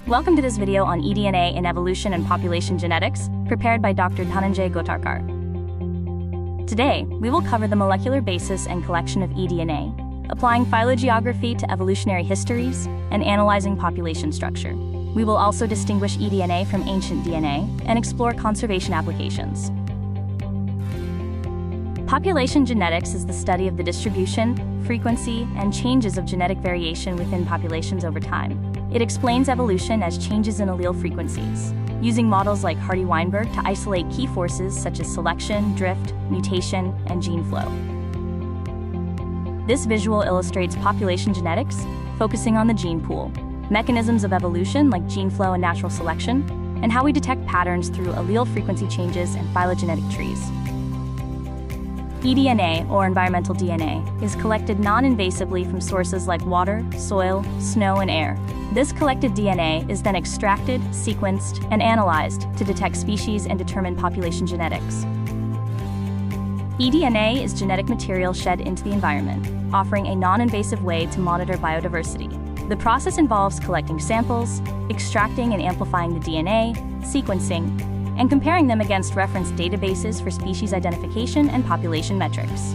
Welcome to this video on eDNA in evolution and population genetics, prepared by Dr. Dhananjay Gotarkar. Today, we will cover the molecular basis and collection of eDNA, applying phylogeography to evolutionary histories, and analyzing population structure. We will also distinguish eDNA from ancient DNA and explore conservation applications. Population genetics is the study of the distribution, frequency, and changes of genetic variation within populations over time. It explains evolution as changes in allele frequencies, using models like Hardy-Weinberg to isolate key forces such as selection, drift, mutation, and gene flow. This visual illustrates population genetics, focusing on the gene pool, mechanisms of evolution like gene flow and natural selection, and how we detect patterns through allele frequency changes and phylogenetic trees. eDNA, or environmental DNA, is collected non-invasively from sources like water, soil, snow, and air. This collected DNA is then extracted, sequenced, and analyzed to detect species and determine population genetics. eDNA is genetic material shed into the environment, offering a non-invasive way to monitor biodiversity. The process involves collecting samples, extracting and amplifying the DNA, sequencing, and comparing them against reference databases for species identification and population metrics.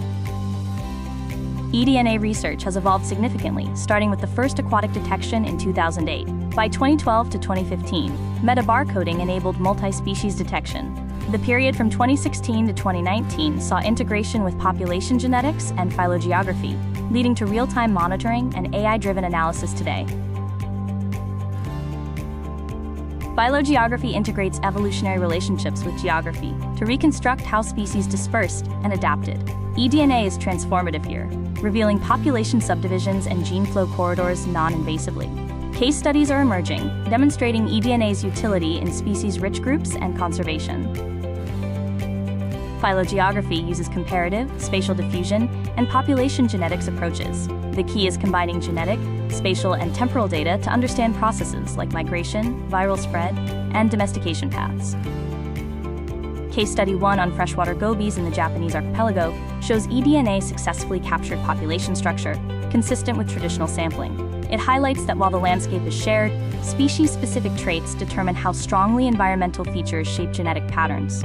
eDNA research has evolved significantly, starting with the first aquatic detection in 2008. By 2012 to 2015, metabarcoding enabled multi-species detection. The period from 2016 to 2019 saw integration with population genetics and phylogeography, leading to real-time monitoring and AI-driven analysis today. Phylogeography integrates evolutionary relationships with geography to reconstruct how species dispersed and adapted. eDNA is transformative here, revealing population subdivisions and gene flow corridors non-invasively. Case studies are emerging, demonstrating eDNA's utility in species-rich groups and conservation. Phylogeography uses comparative, spatial diffusion, and population genetics approaches. The key is combining genetic, spatial, and temporal data to understand processes like migration, viral spread, and domestication paths. Case Study 1 on freshwater gobies in the Japanese archipelago shows eDNA successfully captured population structure, consistent with traditional sampling. It highlights that while the landscape is shared, species-specific traits determine how strongly environmental features shape genetic patterns.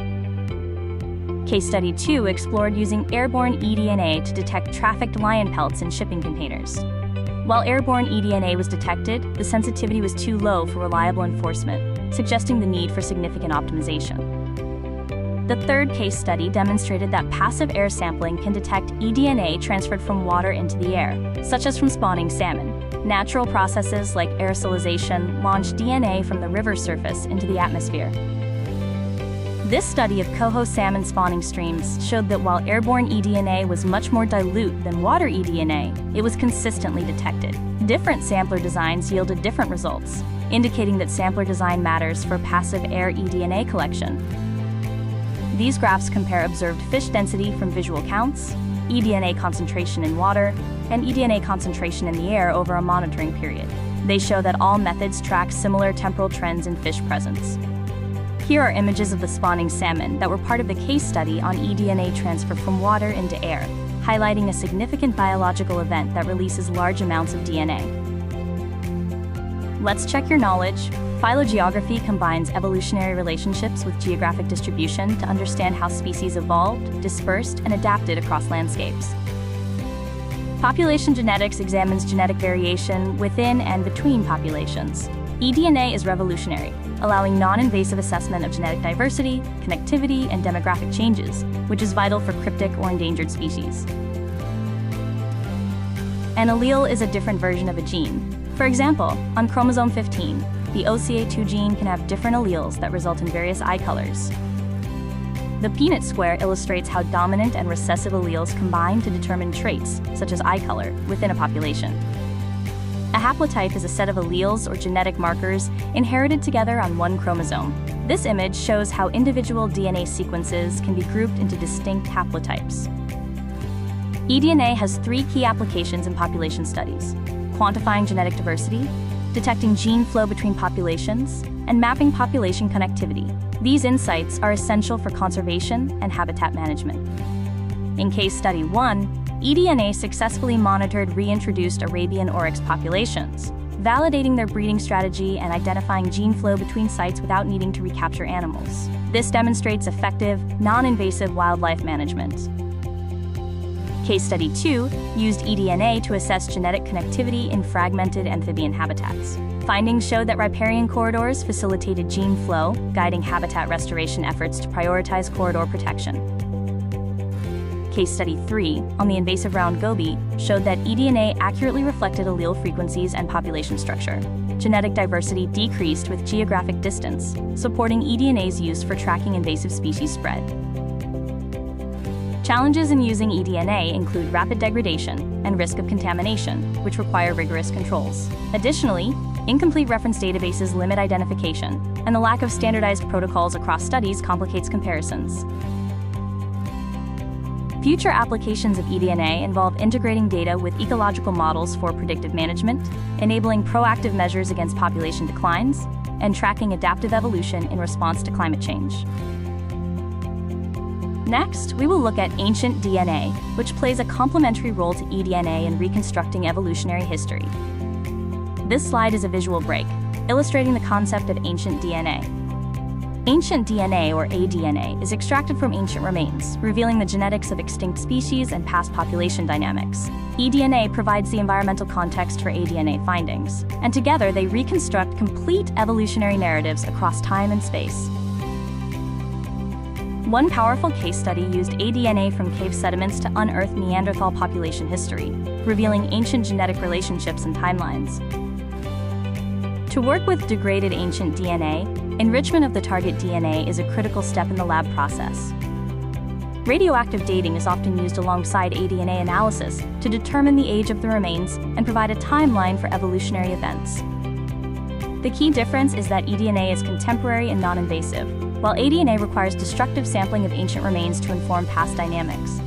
Case Study 2 explored using airborne eDNA to detect trafficked lion pelts in shipping containers. While airborne eDNA was detected, the sensitivity was too low for reliable enforcement, suggesting the need for significant optimization. The third case study demonstrated that passive air sampling can detect eDNA transferred from water into the air, such as from spawning salmon. Natural processes like aerosolization launch DNA from the river surface into the atmosphere. This study of coho salmon spawning streams showed that while airborne eDNA was much more dilute than water eDNA, it was consistently detected. Different sampler designs yielded different results, indicating that sampler design matters for passive air eDNA collection. These graphs compare observed fish density from visual counts, eDNA concentration in water, and eDNA concentration in the air over a monitoring period. They show that all methods track similar temporal trends in fish presence. Here are images of the spawning salmon that were part of the case study on eDNA transfer from water into air, highlighting a significant biological event that releases large amounts of DNA. Let's check your knowledge. Phylogeography combines evolutionary relationships with geographic distribution to understand how species evolved, dispersed, and adapted across landscapes. Population genetics examines genetic variation within and between populations. eDNA is revolutionary, allowing non-invasive assessment of genetic diversity, connectivity, and demographic changes, which is vital for cryptic or endangered species. An allele is a different version of a gene. For example, on chromosome 15, the OCA2 gene can have different alleles that result in various eye colors. The Punnett square illustrates how dominant and recessive alleles combine to determine traits, such as eye color, within a population. A haplotype is a set of alleles or genetic markers inherited together on one chromosome. This image shows how individual DNA sequences can be grouped into distinct haplotypes. eDNA has three key applications in population studies: quantifying genetic diversity, detecting gene flow between populations, and mapping population connectivity. These insights are essential for conservation and habitat management. In Case Study 1, eDNA successfully monitored reintroduced Arabian oryx populations, validating their breeding strategy and identifying gene flow between sites without needing to recapture animals. This demonstrates effective, non-invasive wildlife management. Case Study 2 used eDNA to assess genetic connectivity in fragmented amphibian habitats. Findings showed that riparian corridors facilitated gene flow, guiding habitat restoration efforts to prioritize corridor protection. Case Study 3 on the invasive round goby showed that eDNA accurately reflected allele frequencies and population structure. Genetic diversity decreased with geographic distance, supporting eDNA's use for tracking invasive species spread. Challenges in using eDNA include rapid degradation and risk of contamination, which require rigorous controls. Additionally, incomplete reference databases limit identification, and the lack of standardized protocols across studies complicates comparisons. Future applications of eDNA involve integrating data with ecological models for predictive management, enabling proactive measures against population declines, and tracking adaptive evolution in response to climate change. Next, we will look at ancient DNA, which plays a complementary role to eDNA in reconstructing evolutionary history. This slide is a visual break, illustrating the concept of ancient DNA. Ancient DNA, or eDNA, is extracted from ancient remains, revealing the genetics of extinct species and past population dynamics. eDNA provides the environmental context for eDNA findings, and together they reconstruct complete evolutionary narratives across time and space. One powerful case study used eDNA from cave sediments to unearth Neanderthal population history, revealing ancient genetic relationships and timelines. To work with degraded ancient DNA, enrichment of the target DNA is a critical step in the lab process. Radioactive dating is often used alongside eDNA analysis to determine the age of the remains and provide a timeline for evolutionary events. The key difference is that eDNA is contemporary and non-invasive, while eDNA requires destructive sampling of ancient remains to inform past dynamics.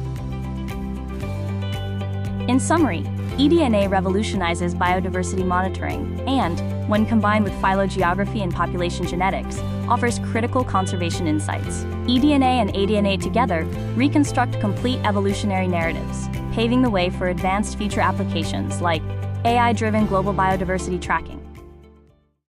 In summary, eDNA revolutionizes biodiversity monitoring and, when combined with phylogeography and population genetics, offers critical conservation insights. eDNA and eDNA together reconstruct complete evolutionary narratives, paving the way for advanced future applications like AI-driven global biodiversity tracking.